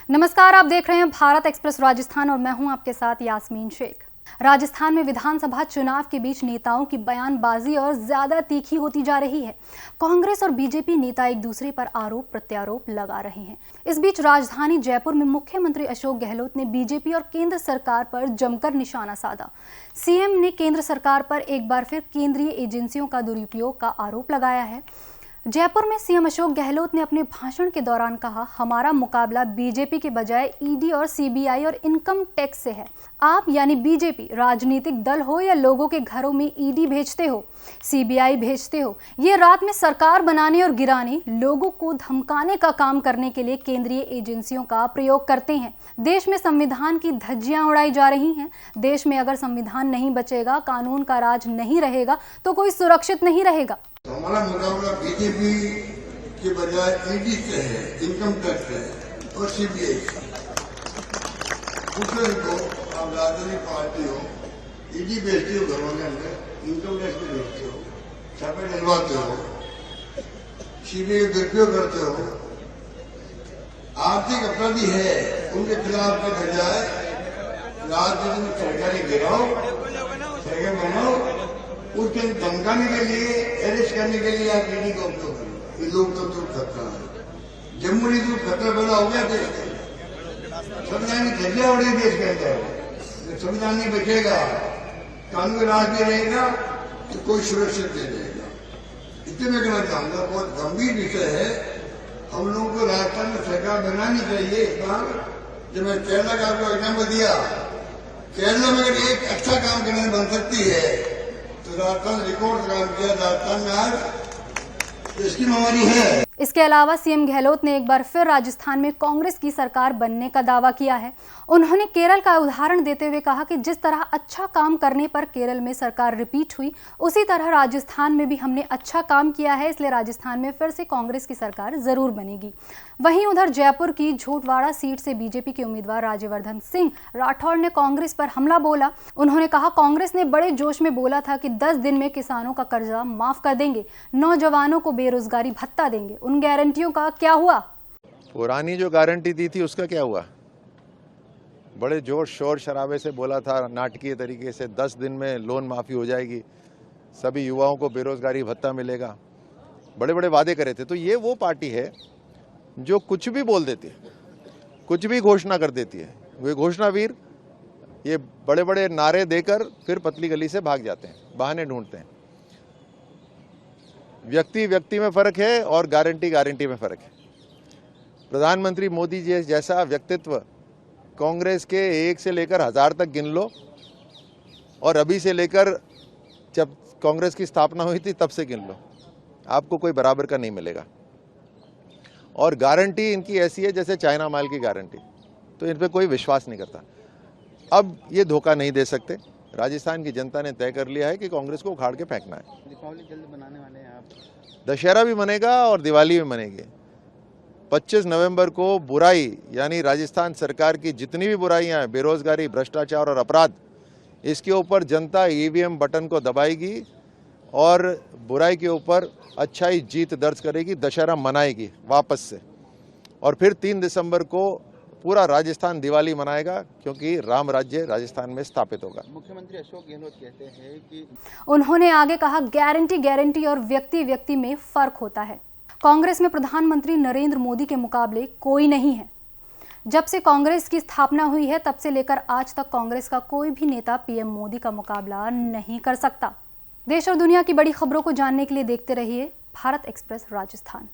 नमस्कार, आप देख रहे हैं भारत एक्सप्रेस राजस्थान और मैं हूं आपके साथ यास्मीन शेख। राजस्थान में विधानसभा चुनाव के बीच नेताओं की बयानबाजी और ज्यादा तीखी होती जा रही है। कांग्रेस और बीजेपी नेता एक दूसरे पर आरोप प्रत्यारोप लगा रहे हैं। इस बीच राजधानी जयपुर में मुख्यमंत्री अशोक गहलोत ने बीजेपी और केंद्र सरकार पर जमकर निशाना साधा। सीएम ने केंद्र सरकार पर एक बार फिर केंद्रीय एजेंसियों का दुरुपयोग का आरोप लगाया है। जयपुर में सीएम अशोक गहलोत ने अपने भाषण के दौरान कहा, हमारा मुकाबला बीजेपी के बजाय ईडी और सीबीआई और इनकम टैक्स से है। आप यानी बीजेपी राजनीतिक दल हो या लोगों के घरों में ईडी भेजते हो, सीबीआई भेजते हो, ये रात में सरकार बनाने और गिराने, लोगों को धमकाने का काम करने के लिए केंद्रीय एजेंसियों का प्रयोग करते हैं। देश में संविधान की धज्जियां उड़ाई जा रही हैं। देश में अगर संविधान नहीं बचेगा, कानून का राज नहीं रहेगा तो कोई सुरक्षित नहीं रहेगा। तो हमारा मुकाबला बीजेपी के बजाय ईडी से है, इनकम टैक्स है और सीबीआई से। दूसरे को आप राजनीतिक पार्टी हो, ईडी भेजते हो घरों के अंदर, इनकम टैक्स भी भेजते हो, छापे डलवाते हो, सीबीआई दुरुपयोग करते हो। आर्थिक अपराधी है, उनके खिलाफ के बजाय राजनीति में सरकारी गिराओ, सरकार बनाओ, उसके धमकाने के लिए, अरेस्ट करने के लिए आप ईडी का उपयोग करें। ये लोकतंत्र खतरा है, जम्हूरी जो खतरा बना हो गया देश के। संविधान की धज्जियां उड़ी देश के अंदर। संविधान नहीं बचेगा, कानून राज नहीं रहेगा तो कोई सुरक्षित नहीं रहेगा। इतने मैं कहना चाहूंगा, बहुत गंभीर विषय है। हम लोगों को राजस्थान में सरकार बनानी चाहिए। इस बार जब मैं केरला का आपको एग्जाम्पल दिया, केरला में अगर एक अच्छा काम करने में बन सकती है तो राजस्थान रिकॉर्ड काम किया। राजस्थान में आज इसकी महामारी है। इसके अलावा सीएम गहलोत ने एक बार फिर राजस्थान में कांग्रेस की सरकार बनने का दावा किया है। उन्होंने केरल का उदाहरण देते हुए कहा कि जिस तरह अच्छा काम करने पर केरल में सरकार रिपीट हुई, उसी तरह राजस्थान में भी हमने अच्छा काम किया है, इसलिए राजस्थान में फिर से कांग्रेस की सरकार जरूर बनेगी। वहीं उधर जयपुर की झोटवाड़ा सीट से बीजेपी के उम्मीदवार राज्यवर्धन सिंह राठौड़ ने कांग्रेस पर हमला बोला। उन्होंने कहा, कांग्रेस ने बड़े जोश में बोला था कि 10 दिन में किसानों का कर्जा माफ कर देंगे, नौजवानों को बेरोजगारी भत्ता देंगे। उन गारंटियों का क्या हुआ? पुरानी जो गारंटी दी थी उसका क्या हुआ? बड़े जोर शोर शराबे से बोला था, नाटकीय तरीके से 10 दिन में लोन माफी हो जाएगी, सभी युवाओं को बेरोजगारी भत्ता मिलेगा, बड़े बड़े वादे करे थे। तो ये वो पार्टी है जो कुछ भी बोल देती है, कुछ भी घोषणा कर देती है। वे घोषणावीर ये बड़े बड़े नारे देकर फिर पतली गली से भाग जाते हैं, बहाने ढूंढते हैं। व्यक्ति व्यक्ति में फर्क है और गारंटी गारंटी में फर्क है। प्रधानमंत्री मोदी जी जैसा व्यक्तित्व कांग्रेस के 1 से लेकर 1000 तक गिन लो, और अभी से लेकर जब कांग्रेस की स्थापना हुई थी तब से गिन लो, आपको कोई बराबर का नहीं मिलेगा। और गारंटी इनकी ऐसी है जैसे चाइना माल की गारंटी, तो इन पर कोई विश्वास नहीं करता। अब ये धोखा नहीं दे सकते। राजस्थान की जनता ने तय कर लिया है कि कांग्रेस को उखाड़ के फेंकना है। दीपावली जल्द बनाने वाले हैं आप? दशहरा भी मनेगा और दिवाली भी मनेगी। 25 नवंबर को बुराई यानी राजस्थान सरकार की जितनी भी बुराइयां हैं, बेरोजगारी, भ्रष्टाचार और अपराध, इसके ऊपर जनता ईवीएम बटन को दबाएगी और बुराई के ऊपर अच्छाई जीत दर्ज करेगी। दशहरा मनाएगी वापस से, और फिर 3 दिसंबर को पूरा राजस्थान दिवाली मनाएगा, क्योंकि राम राज्य राजस्थान में स्थापित होगा। मुख्यमंत्री अशोक गहलोत कहते हैं कि उन्होंने आगे कहा, गारंटी और व्यक्ति व्यक्ति में फर्क होता है। कांग्रेस में प्रधानमंत्री नरेंद्र मोदी के मुकाबले कोई नहीं है। जब से कांग्रेस की स्थापना हुई है तब से लेकर आज तक कांग्रेस का कोई भी नेता पीएम मोदी का मुकाबला नहीं कर सकता। देश और दुनिया की बड़ी खबरों को जानने के लिए देखते रहिए भारत एक्सप्रेस राजस्थान।